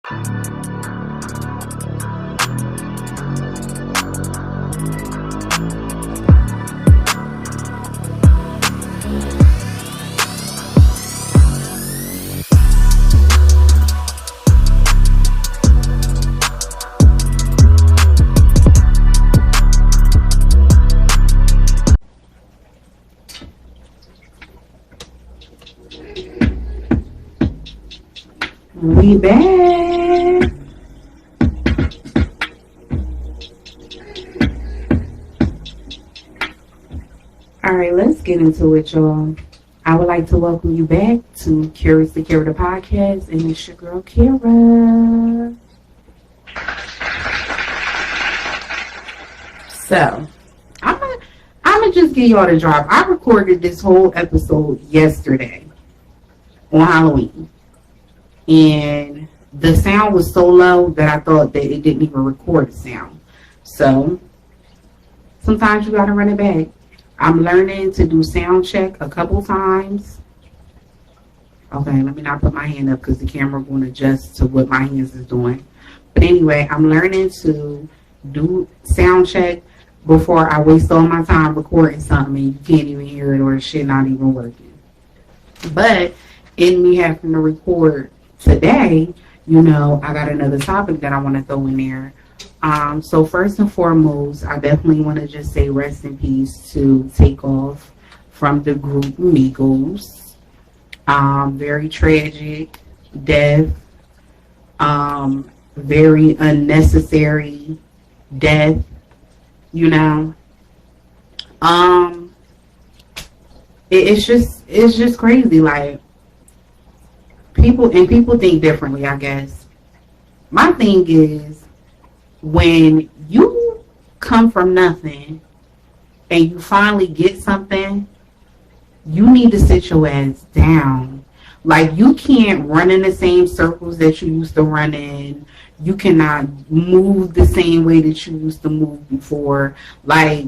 We back. Alright, let's get into it, y'all. I would like to welcome you back to Curious to Kira the podcast, and it's your girl Kira. So, I'm gonna just give y'all the drop. I recorded this whole episode yesterday on Halloween. And the sound was so low that I thought that it didn't even record the sound. So sometimes you gotta run it back. I'm learning to do sound check a couple times. Okay, let me not put my hand up because the camera going to adjust to what my hands is doing. But anyway, I'm learning to do sound check before I waste all my time recording something and you can't even hear it or the shit not even working. But in me having to record today, you know, I got another topic that I want to throw in there. So first and foremost, I definitely want to just say rest in peace to Take Off from the group Migos. Very tragic death. Very unnecessary death, you know. It's just crazy, like, people think differently, I guess. My thing is, when you come from nothing and you finally get something, you need to sit your ass down. Like, you can't run in the same circles that you used to run in. You cannot move the same way that you used to move before. Like,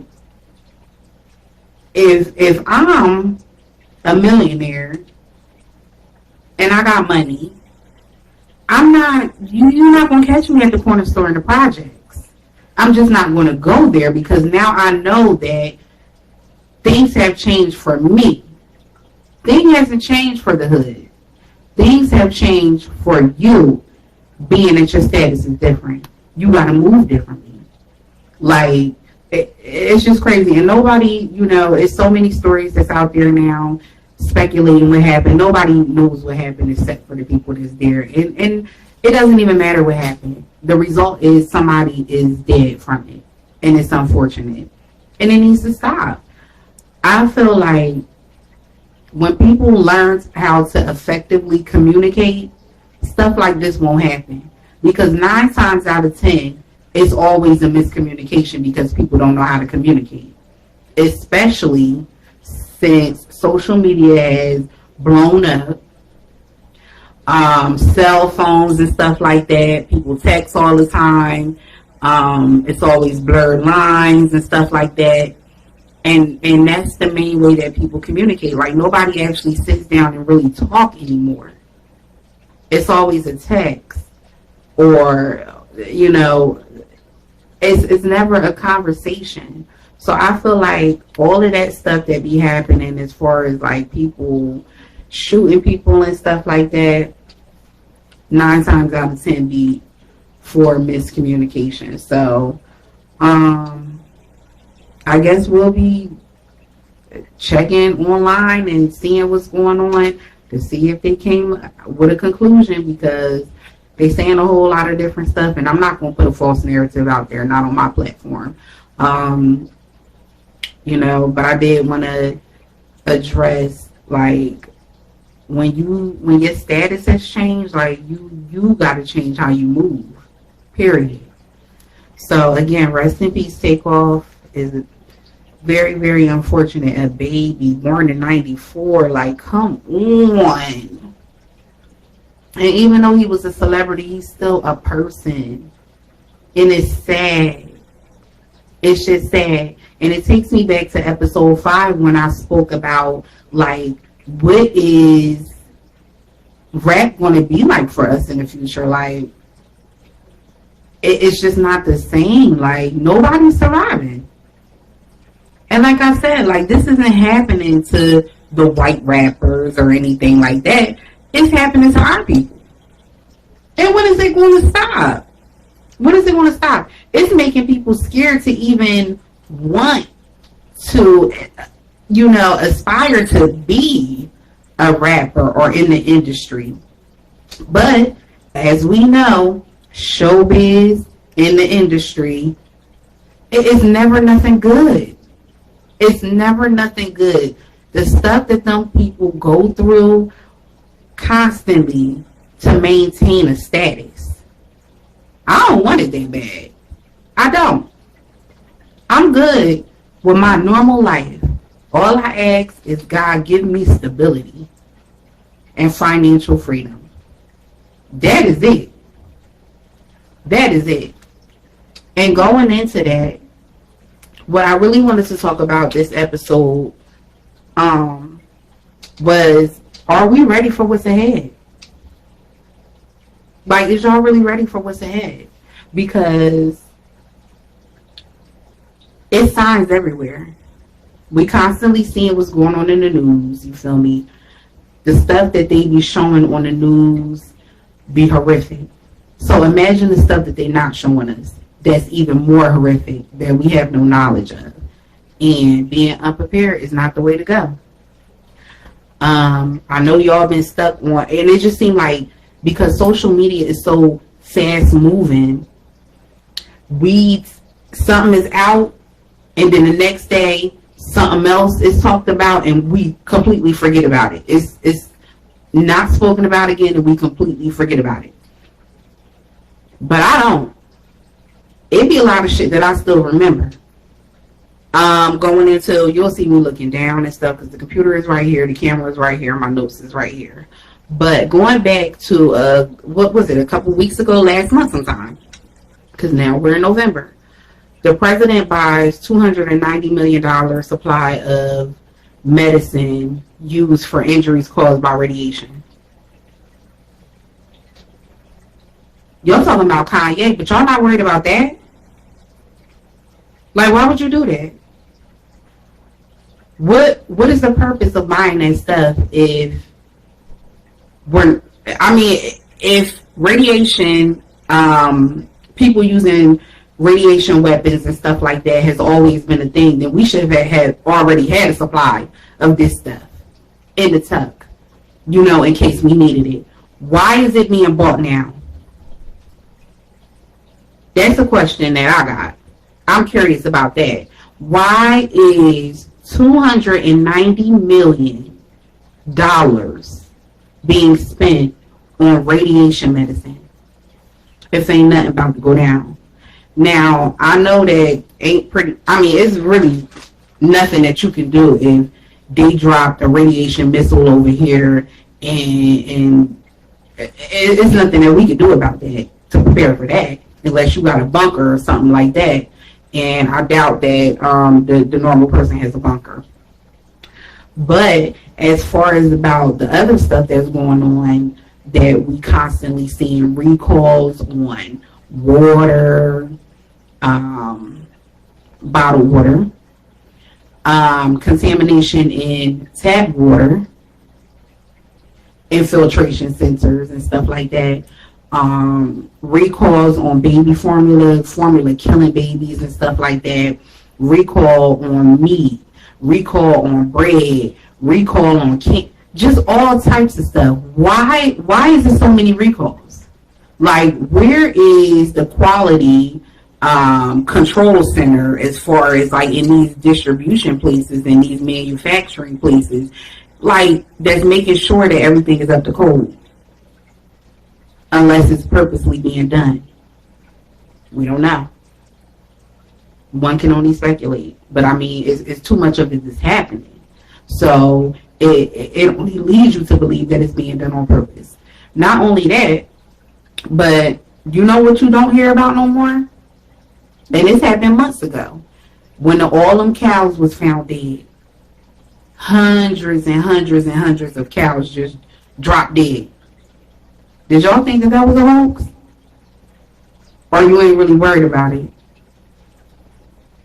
if I'm a millionaire and I got money, you're not going to catch me at the corner store in the projects. I'm just not going to go there because now I know that things have changed for me. Things hasn't changed for the hood. Things have changed for you, being that your status is different. You got to move differently. Like, it's just crazy. And nobody, you know, it's so many stories that's out there now speculating what happened. Nobody knows what happened except for the people that's there. And it doesn't even matter what happened. The result is somebody is dead from it. And it's unfortunate. And it needs to stop. I feel like when people learn how to effectively communicate, stuff like this won't happen. Because 9 times out of 10, it's always a miscommunication because people don't know how to communicate. Especially since social media has blown up, cell phones and stuff like that. People text all the time. It's always blurred lines and stuff like that. And that's the main way that people communicate. Like, nobody actually sits down and really talk anymore. It's always a text, or, you know, it's never a conversation. So I feel like all of that stuff that be happening as far as like people shooting people and stuff like that, 9 times out of 10 be for miscommunication. So I guess we'll be checking online and seeing what's going on to see if they came with a conclusion, because they saying a whole lot of different stuff, and I'm not going to put a false narrative out there, not on my platform. You know, but I did want to address, like, when your status has changed, like, you got to change how you move, period. So again, rest in peace, Take Off. Is very, very unfortunate. A baby born in 94, like, come on. And even though he was a celebrity, he's still a person. And it's sad. It's just sad. And it takes me back to episode 5 when I spoke about, like, what is rap going to be like for us in the future? Like, it's just not the same. Like, nobody's surviving. And like I said, like, this isn't happening to the white rappers or anything like that. It's happening to our people. And when is it going to stop? When is it going to stop? It's making people scared to even want to, aspire to be a rapper or in the industry. But as we know, showbiz in the industry, it is never nothing good. It's never nothing good. The stuff that them people go through constantly to maintain a status. I don't want it that bad. I don't. I'm good with my normal life. All I ask is God give me stability and financial freedom. That is it. That is it. And going into that, what I really wanted to talk about this episode was, are we ready for what's ahead? Like, is y'all really ready for what's ahead? Because it's signs everywhere. We constantly seeing what's going on in the news, you feel me? The stuff that they be showing on the news be horrific. So imagine the stuff that they're not showing us that's even more horrific, that we have no knowledge of. And being unprepared is not the way to go. I know y'all been stuck on, and it just seemed like, because social media is so fast moving, something is out, and then the next day something else is talked about, and we completely forget about it. It's not spoken about again, and we completely forget about it. But I don't. It'd be a lot of shit that I still remember. Going into, you'll see me looking down and stuff, because the computer is right here, the camera is right here, my notes is right here. But going back to, what was it, a couple weeks ago, last month sometime, because now we're in November, the president buys $290 million supply of medicine used for injuries caused by radiation. Y'all talking about Kanye, but y'all not worried about that? Like, why would you do that? What is the purpose of buying that stuff if radiation, people using radiation weapons and stuff like that has always been a thing, then we should have already had a supply of this stuff in the tuck, in case we needed it. Why is it being bought now? That's a question that I got. I'm curious about that. Why is $290 million being spent on radiation medicine if ain't nothing about to go down? Now, I know that it's really nothing that you can do if they dropped a radiation missile over here, and it's nothing that we can do about that to prepare for that, unless you got a bunker or something like that. And I doubt that the normal person has a bunker. But as far as about the other stuff that's going on, that we constantly seeing recalls on water, bottled water, contamination in tap water, infiltration sensors and stuff like that. Recalls on baby formula killing babies and stuff like that. Recall on meat, recall on bread, recall on just all types of stuff. Why is there so many recalls? Like, where is the quality control center as far as, like, in these distribution places and these manufacturing places, like, that's making sure that everything is up to code? Unless it's purposely being done. We don't know. One can only speculate. But it's too much of it that's happening. So it only leads you to believe that it's being done on purpose. Not only that, but you know what you don't hear about no more? And this happened months ago. When all them cows was found dead. Hundreds and hundreds and hundreds of cows just dropped dead. Did y'all think that was a hoax? Or Or you ain't really worried about it?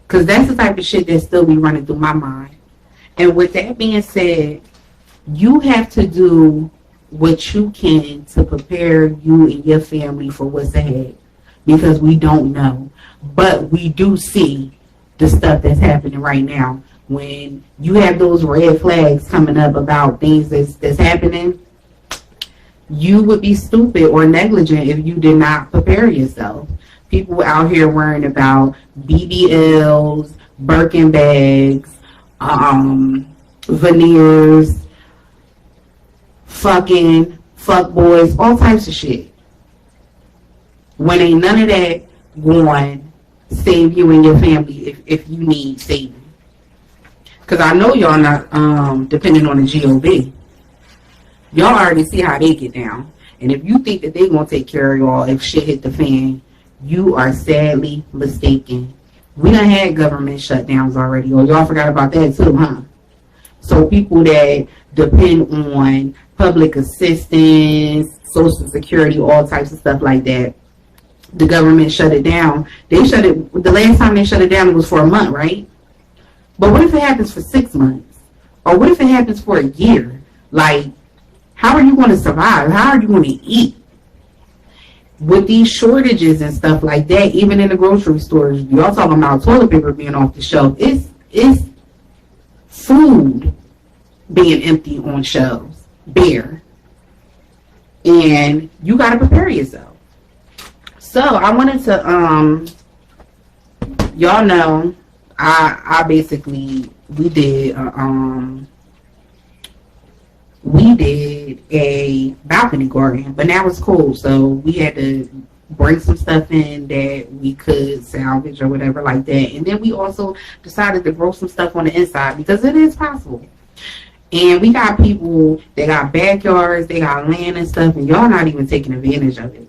Because that's the type of shit that still be running through my mind. And with that being said, you have to do what you can to prepare you and your family for what's ahead. Because we don't know. But we do see the stuff that's happening right now. When you have those red flags coming up about things that's happening, you would be stupid or negligent if you did not prepare yourself. People out here worrying about BBLs, Birkin bags, veneers, fuck boys, all types of shit. When ain't none of that going to save you and your family if you need saving. Because I know y'all not depending on the GOB. Y'all already see how they get down. And if you think that they going to take care of y'all if shit hit the fan, you are sadly mistaken. We done had government shutdowns already. Or y'all forgot about that too, huh? So people that depend on public assistance, Social Security, all types of stuff like that, the government shut it down. The last time they shut it down, it was for a month, right? But what if it happens for 6 months? Or what if it happens for a year? Like, how are you going to survive? How are you going to eat? With these shortages and stuff like that, even in the grocery stores, y'all talking about toilet paper being off the shelf. It's food being empty on shelves, bare. And you got to prepare yourself. So I wanted to, y'all know, I basically, we did a balcony garden, but now it's cool. So we had to bring some stuff in that we could salvage or whatever like that. And then we also decided to grow some stuff on the inside because it is possible. And we got people that got backyards, they got land and stuff, and y'all not even taking advantage of it.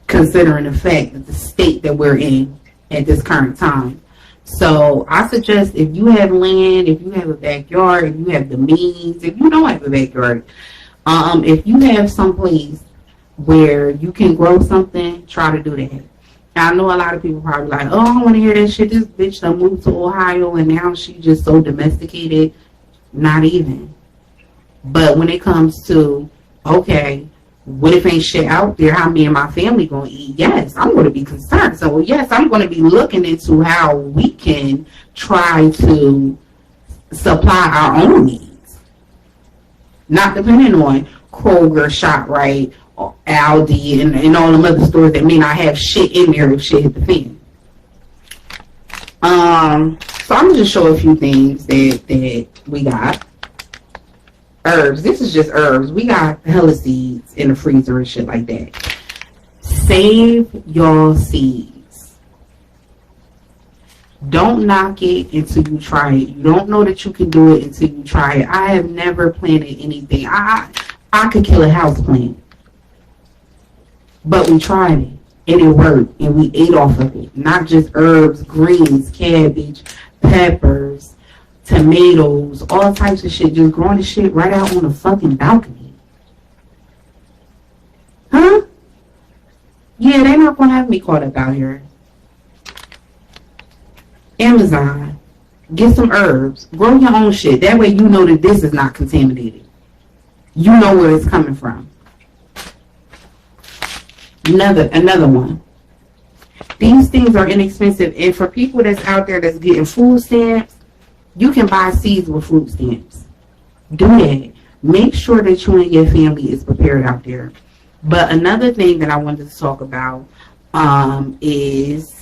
Considering the fact that the state that we're in at this current time. So I suggest if you have land, if you have a backyard, if you have the means, if you don't have a backyard, if you have some place where you can grow something, try to do that. I know a lot of people probably like, oh, I don't want to hear that shit. This bitch done moved to Ohio and now she just so domesticated. Not even. But when it comes to, okay, what if ain't shit out there? How me and my family gonna eat? Yes, I'm gonna be concerned. So yes, I'm gonna be looking into how we can try to supply our own needs. Not depending on Kroger, ShopRite, or Aldi, and all them other stores that may not have shit in there if shit hit the fan. So I'm gonna just show a few things that we got. Herbs. This is just herbs. We got hella seeds in the freezer and shit like that. Save your seeds. Don't knock it until you try it. You don't know that you can do it until you try it. I have never planted anything. I could kill a house plant. But we tried it. And it worked. And we ate off of it. Not just herbs, greens, cabbage, peppers, tomatoes, all types of shit, just growing the shit right out on the fucking balcony. Huh? Yeah, they're not gonna have me caught up out here. Amazon, get some herbs, grow your own shit. That way you know that this is not contaminated. You know where it's coming from. Another one. These things are inexpensive, and for people that's out there that's getting food stamps, you can buy seeds with food stamps. Do that. Make sure that you and your family is prepared out there. But another thing that I wanted to talk about is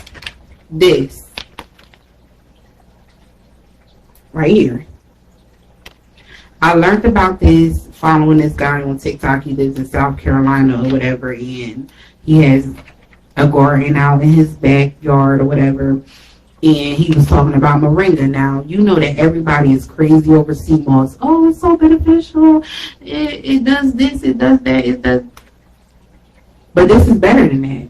this. Right here. I learned about this following this guy on TikTok. He lives in South Carolina or whatever, and he has a garden out in his backyard or whatever. And he was talking about moringa. Now, you know that everybody is crazy over sea moss. Oh, it's so beneficial. It does this, it does that, it does. But this is better than that.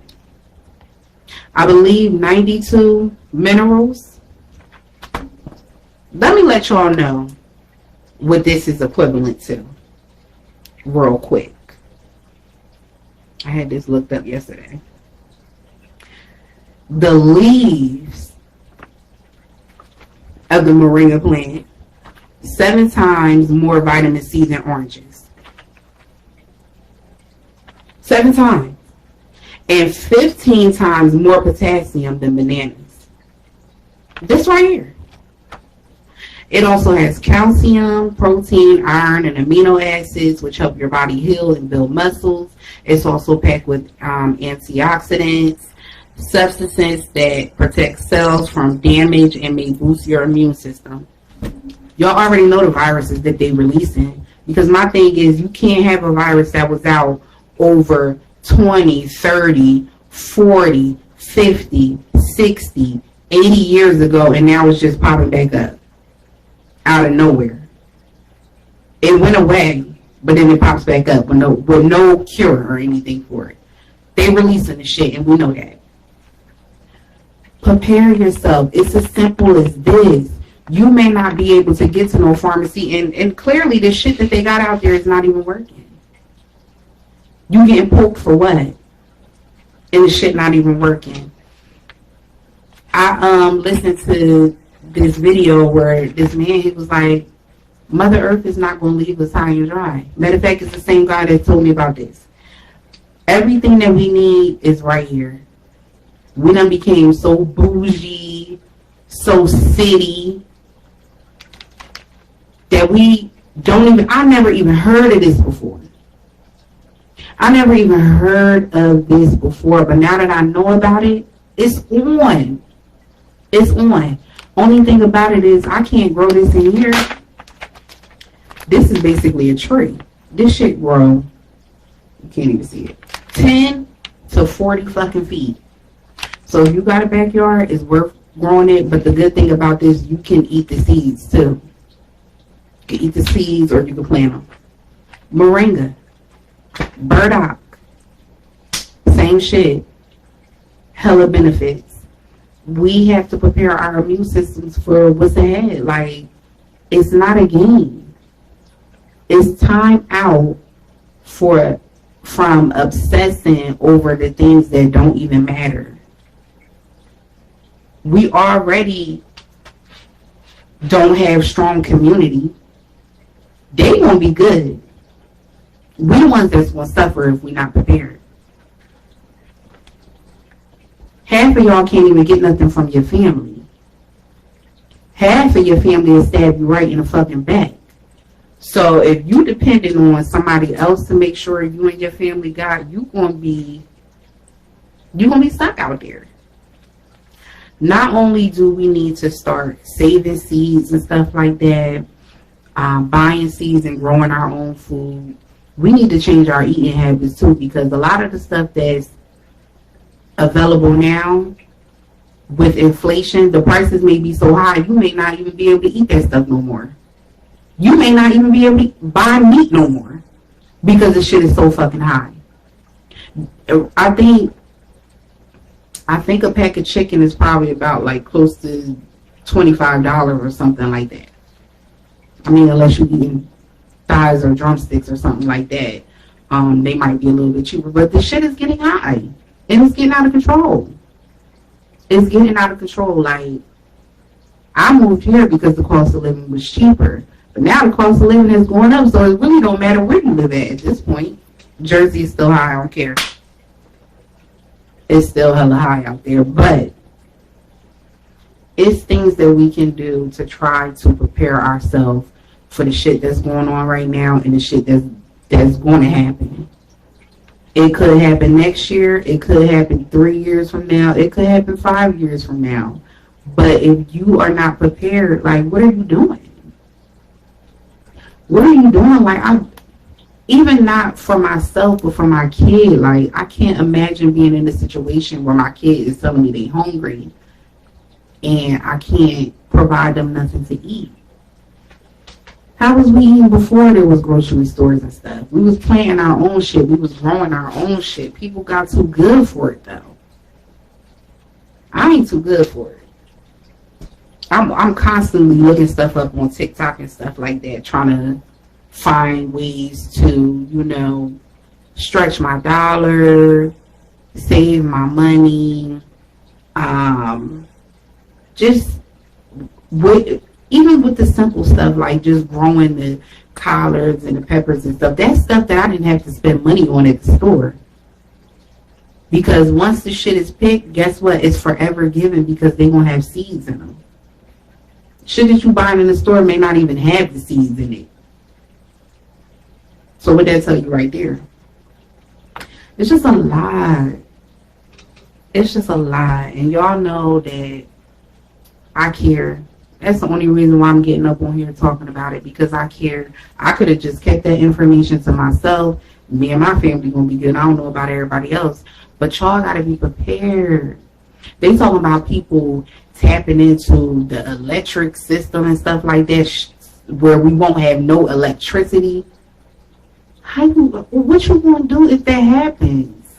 I believe 92 minerals. Let me let y'all know what this is equivalent to. Real quick. I had this looked up yesterday. the leaves of the moringa plant 7 times more vitamin C than oranges. 7 times. And 15 times more potassium than bananas. This right here. It also has calcium, protein, iron, and amino acids, which help your body heal and build muscles. It's also packed with antioxidants, substances that protect cells from damage and may boost your immune system. Y'all already know the viruses that they releasing, because my thing is, you can't have a virus that was out over 20, 30, 40, 50, 60, 80 years ago, and now it's just popping back up out of nowhere. It went away, but then it pops back up with no cure or anything for it. They releasing the shit, and we know that. Prepare yourself. It's as simple as this. You may not be able to get to no pharmacy, and clearly the shit that they got out there is not even working. You getting poked for what? And the shit not even working. I listened to this video where this man, he was like, Mother Earth is not going to leave us high and dry. Matter of fact, it's the same guy that told me about this. Everything that we need is right here. We done became so bougie, so city, that we don't even, I never even heard of this before. I never even heard of this before, but now that I know about it, it's on. It's on. Only thing about it is I can't grow this in here. This is basically a tree. This shit grow, you can't even see it, 10 to 40 fucking feet. So if you got a backyard, it's worth growing it. But the good thing about this, you can eat the seeds too. You can eat the seeds or you can plant them. Moringa. Burdock, same shit. Hella benefits. We have to prepare our immune systems for what's ahead. Like, it's not a game. It's time out from obsessing over the things that don't even matter. We already don't have strong community. They gonna be good. We're the ones that's going to suffer if we're not prepared. Half of y'all can't even get nothing from your family. Half of your family will stab you right in the fucking back. So if you depending on somebody else to make sure you and your family got, you're gonna be stuck out there. Not only do we need to start saving seeds and stuff like that, buying seeds and growing our own food, we need to change our eating habits too, because a lot of the stuff that's available now with inflation, the prices may be so high, you may not even be able to eat that stuff no more. You may not even be able to buy meat no more because the shit is so fucking high. I think a pack of chicken is probably about like close to $25 or something like that. I mean, unless you're eating thighs or drumsticks or something like that, they might be a little bit cheaper. But the shit is getting high, and it's getting out of control. It's getting out of control. Like, I moved here because the cost of living was cheaper, but now the cost of living is going up, so it really don't matter where you live at this point. Jersey is still high. I don't care. It's still hella high out there, but it's things that we can do to try to prepare ourselves for the shit that's going on right now and the shit that's going to happen. It could happen next year. It could happen 3 years from now. It could happen 5 years from now. But if you are not prepared, like, what are you doing? What are you doing? Like, even not for myself, but for my kid. Like, I can't imagine being in a situation where my kid is telling me they're hungry and I can't provide them nothing to eat. How was we eating before there was grocery stores and stuff? We was planting our own shit. We was growing our own shit. People got too good for it, though. I ain't too good for it. I'm constantly looking stuff up on TikTok and stuff like that, trying to find ways to, stretch my dollar, save my money, Just with, even with the simple stuff like just growing the collards and the peppers and stuff, that's stuff that I didn't have to spend money on at the store. Because once the shit is picked, guess what? It's forever given because they won't have seeds in them. Shit that you buy in the store may not even have the seeds in it. So what that tell you right there? It's just a lot. It's just a lot. And y'all know that I care. That's the only reason why I'm getting up on here talking about it, because I care. I could have just kept that information to myself. Me and my family gonna be good. I don't know about everybody else. But y'all gotta be prepared. They talking about people tapping into the electric system and stuff like that, where we won't have no electricity. What you gonna do if that happens?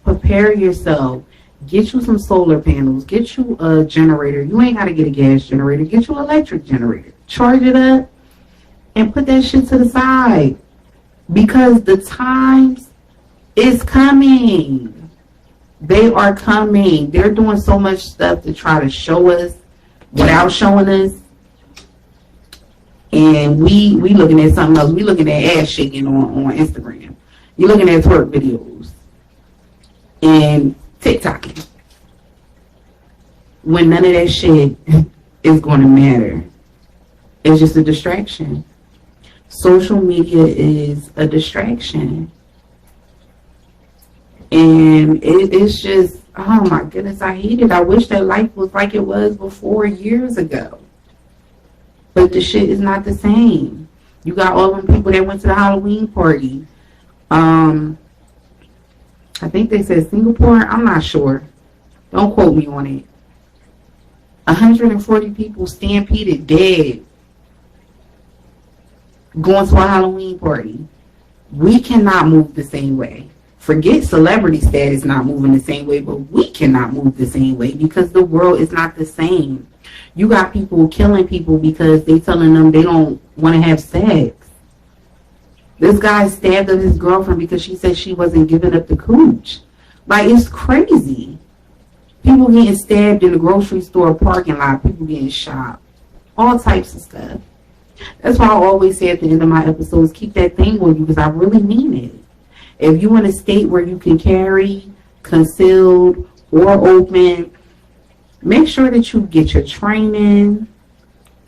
Prepare yourself. Get you some solar panels. Get you a generator. You ain't gotta get a gas generator. Get you an electric generator. Charge it up and put that shit to the side, because the times is coming. They are coming. They're doing so much stuff to try to show us without showing us. And we looking at something else. We looking at ass shaking on Instagram. You're looking at twerk videos and TikToking, when none of that shit is going to matter. It's just a distraction. Social media is a distraction. And it's just, oh my goodness, I hate it. I wish that life was like it was before years ago. But the shit is not the same. You got all them people that went to the Halloween party. I think they said Singapore. I'm not sure. Don't quote me on it. 140 people stampeded dead going to a Halloween party. We cannot move the same way. Forget celebrity status not moving the same way, but we cannot move the same way because the world is not the same. You got people killing people because they telling them they don't want to have sex. This guy stabbed up his girlfriend because she said she wasn't giving up the cooch. Like, it's crazy. People getting stabbed in the grocery store parking lot. People getting shot. All types of stuff. That's why I always say at the end of my episodes, keep that thing with you, because I really mean it. If you're in a state where you can carry concealed or open, make sure that you get your training.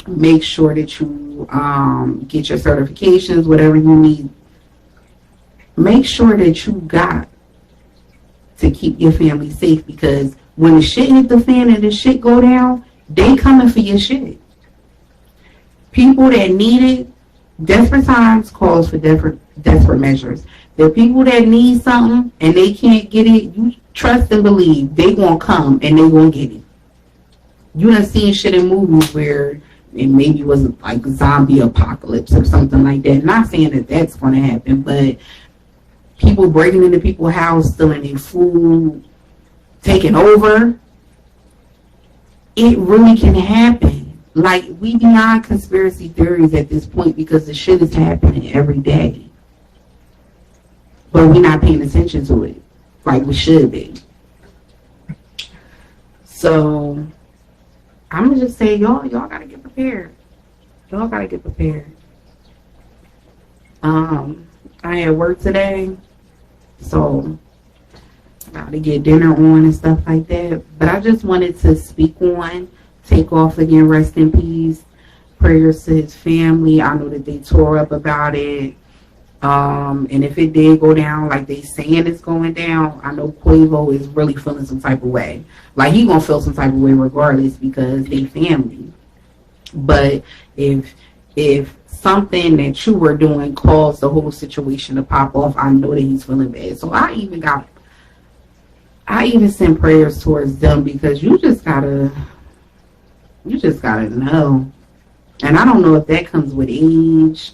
Make sure that you get your certifications, whatever you need. Make sure that you got to keep your family safe, because when the shit hit the fan and the shit go down, they coming for your shit. People that need it, desperate times calls for desperate measures. The people that need something and they can't get it, you trust and believe they gonna come and they gonna get it. You done seen shit in movies where it maybe was like zombie apocalypse or something like that. Not saying that that's gonna happen, but people breaking into people's house, stealing their food, taking over. It really can happen. Like, we beyond conspiracy theories at this point, because the shit is happening every day. But we're not paying attention to it like we should be. So I'm gonna just say, y'all gotta get prepared. Y'all gotta get prepared. I had work today, so I gotta get dinner on and stuff like that. But I just wanted to speak on Take Off again, rest in peace. Prayers to his family. I know that they tore up about it. And if it did go down like they saying it's going down, I know Quavo is really feeling some type of way. Like, he gonna feel some type of way regardless, because they family. But if something that you were doing caused the whole situation to pop off, I know that he's feeling bad. So I even send prayers towards them, because you just gotta know. And I don't know if that comes with age,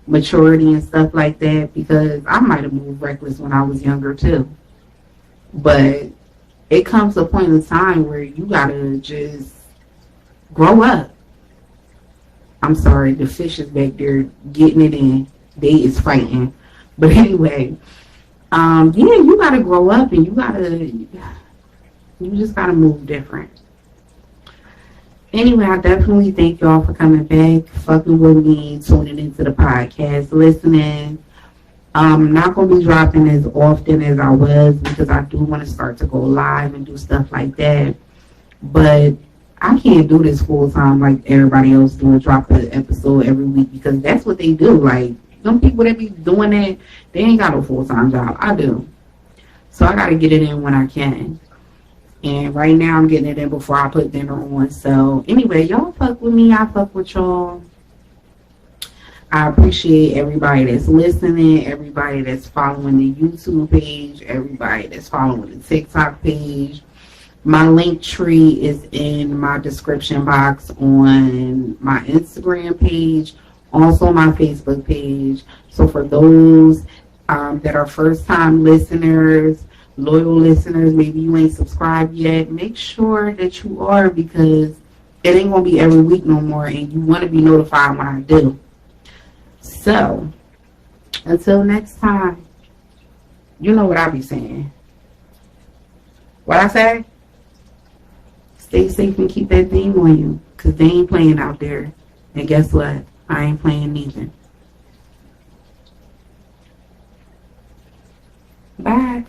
maturity and stuff like that, because I might have moved reckless when I was younger too. But it comes to a point in time where you gotta just grow up. I'm sorry, the fish is back there getting it in. They is fighting. But anyway, yeah, you gotta grow up, and you You just gotta move different. Anyway, I definitely thank y'all for coming back, fucking with me, tuning into the podcast, listening. I'm not going to be dropping as often as I was because I do want to start to go live and do stuff like that. But I can't do this full time like everybody else doing, drop an episode every week because that's what they do. Like, some people that be doing that, they ain't got no full time job. I do. So I got to get it in when I can. And right now I'm getting it in before I put dinner on. So anyway, y'all fuck with me. I fuck with y'all. I appreciate everybody that's listening, everybody that's following the YouTube page, everybody that's following the TikTok page. My link tree is in my description box on my Instagram page, also my Facebook page. So for those that are first time listeners, loyal listeners, maybe you ain't subscribed yet, make sure that you are because it ain't going to be every week no more and you want to be notified when I do. So, until next time, you know what I be saying. What I say? Stay safe and keep that thing on you. Because they ain't playing out there. And guess what? I ain't playing neither. Bye.